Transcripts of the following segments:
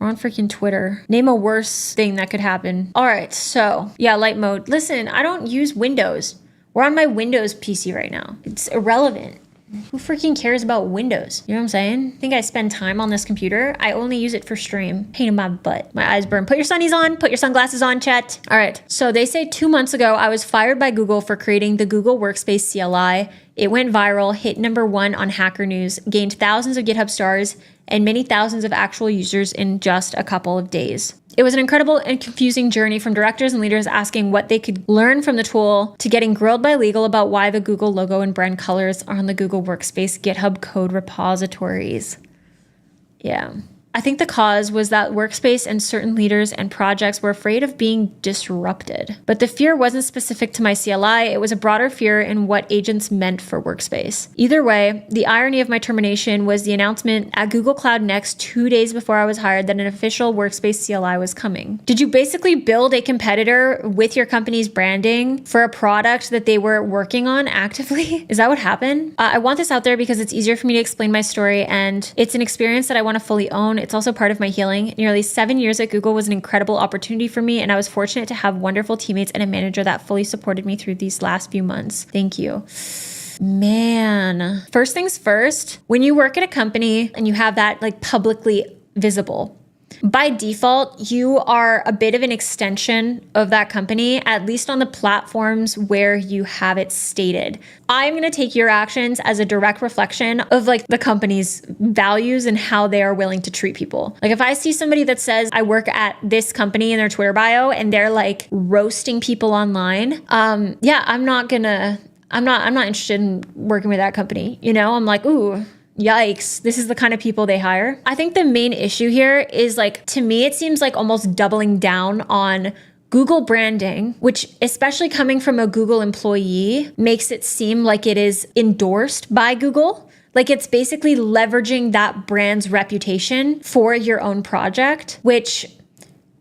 We're on freaking Twitter. Name a worse thing that could happen. All right, so yeah, light mode. Listen, I don't use Windows. We're on my Windows PC right now. It's irrelevant. Who freaking cares about Windows? You know what I'm saying? I think I spend time on this computer. I only use it for stream. Pain in my butt. My eyes burn. Put your sunnies on. Put your sunglasses on, chat. All right. So they say 2 months ago, I was fired by Google for creating the Google Workspace CLI. It went viral, hit #1 on Hacker News, gained thousands of GitHub stars, and many thousands of actual users in just a couple of days. It was an incredible and confusing journey from directors and leaders asking what they could learn from the tool to getting grilled by legal about why the Google logo and brand colors are on the Google Workspace GitHub code repositories. Yeah. I think the cause was that Workspace and certain leaders and projects were afraid of being disrupted. But the fear wasn't specific to my CLI, it was a broader fear in what agents meant for Workspace. Either way, the irony of my termination was the announcement at Google Cloud Next 2 days before I was hired that an official Workspace CLI was coming. Did you basically build a competitor with your company's branding for a product that they were working on actively? Is that what happened? I want this out there because it's easier for me to explain my story, and it's an experience that I want to fully own. It's also part of my healing. Nearly 7 years at Google was an incredible opportunity for me, and I was fortunate to have wonderful teammates and a manager that fully supported me through these last few months. Thank you. Man. First things first, when you work at a company and you have that like publicly visible, by default, you are a bit of an extension of that company, at least on the platforms where you have it stated. I'm going to take your actions as a direct reflection of like the company's values and how they are willing to treat people. Like if I see somebody that says I work at this company in their Twitter bio and they're like roasting people online, I'm not interested in working with that company. You know, I'm like, ooh, yikes, this is the kind of people they hire. I think the main issue here is like, to me, it seems like almost doubling down on Google branding, which especially coming from a Google employee makes it seem like it is endorsed by Google. Like it's basically leveraging that brand's reputation for your own project, which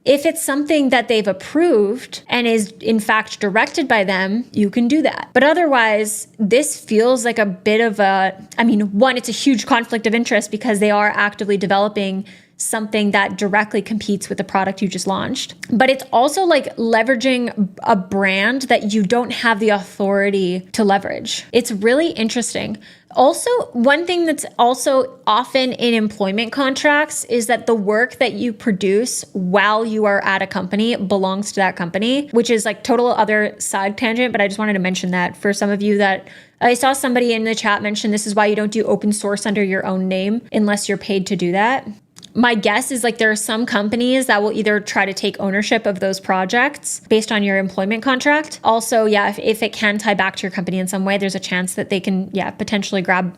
if it's something that they've approved and is in fact directed by them, you can do that. But otherwise, this feels like a bit of one, it's a huge conflict of interest because they are actively developing something that directly competes with the product you just launched. But it's also like leveraging a brand that you don't have the authority to leverage. It's really interesting. Also, one thing that's also often in employment contracts is that the work that you produce while you are at a company belongs to that company, which is like total other side tangent, but I just wanted to mention that for some of you that I saw somebody in the chat mention this is why you don't do open source under your own name unless you're paid to do that. My guess is like there are some companies that will either try to take ownership of those projects based on your employment contract. Also, if it can tie back to your company in some way, there's a chance that they can, potentially grab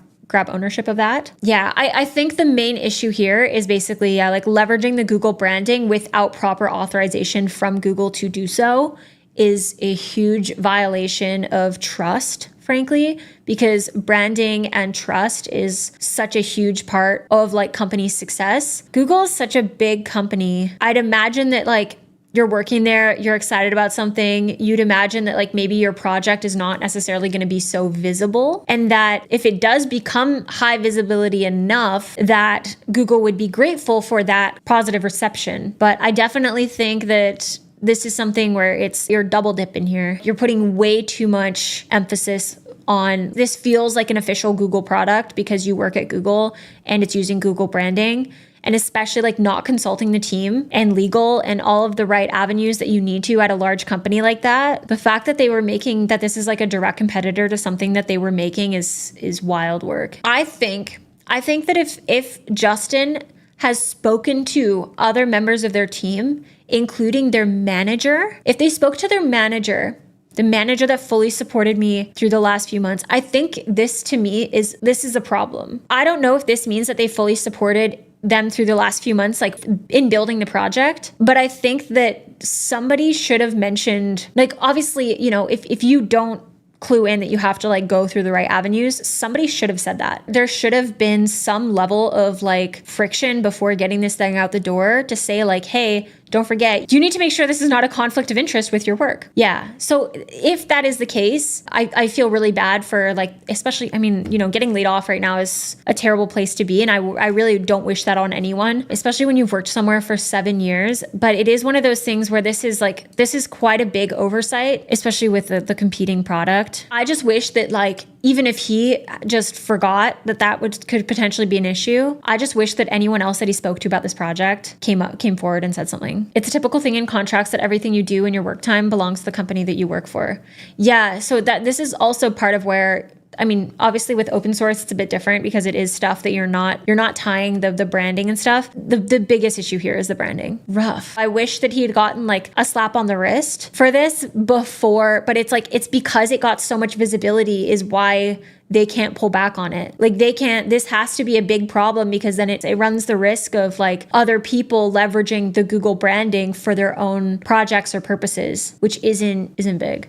ownership of that. I think the main issue here is basically, like leveraging the Google branding without proper authorization from Google to do so is a huge violation of trust, frankly, because branding and trust is such a huge part of like company success. Google is such a big company. I'd imagine that like you're working there, you're excited about something, you'd imagine that like maybe your project is not necessarily going to be so visible, and that if it does become high visibility enough that Google would be grateful for that positive reception. But I definitely think that this is something where you're double dipping here. You're putting way too much emphasis on this feels like an official Google product because you work at Google and it's using Google branding, and especially like not consulting the team and legal and all of the right avenues that you need to at a large company like that. The fact that they were making that this is like a direct competitor to something that they were making is wild work. I think that if Justin has spoken to other members of their team, including their manager, if they spoke to their manager, the manager that fully supported me through the last few months, I think this to me is a problem. I don't know if this means that they fully supported them through the last few months, like in building the project, but I think that somebody should have mentioned, like obviously, if you don't clue in that you have to like go through the right avenues, somebody should have said that. There should have been some level of like friction before getting this thing out the door to say like, hey, don't forget, you need to make sure this is not a conflict of interest with your work. Yeah. So if that is the case, I feel really bad for like, especially, I mean, getting laid off right now is a terrible place to be. And I really don't wish that on anyone, especially when you've worked somewhere for 7 years. But it is one of those things where this is quite a big oversight, especially with the competing product. I just wish that like, even if he just forgot that could potentially be an issue, I just wish that anyone else that he spoke to about this project came forward and said something. It's a typical thing in contracts that everything you do in your work time belongs to the company that you work for. Yeah, so that this is also part of where, I mean, obviously with open source, it's a bit different because it is stuff that you're not tying the branding and stuff. The biggest issue here is the branding. Rough. I wish that he had gotten like a slap on the wrist for this before, but it's because it got so much visibility is why they can't pull back on it. Like this has to be a big problem because then it runs the risk of like other people leveraging the Google branding for their own projects or purposes, which isn't big.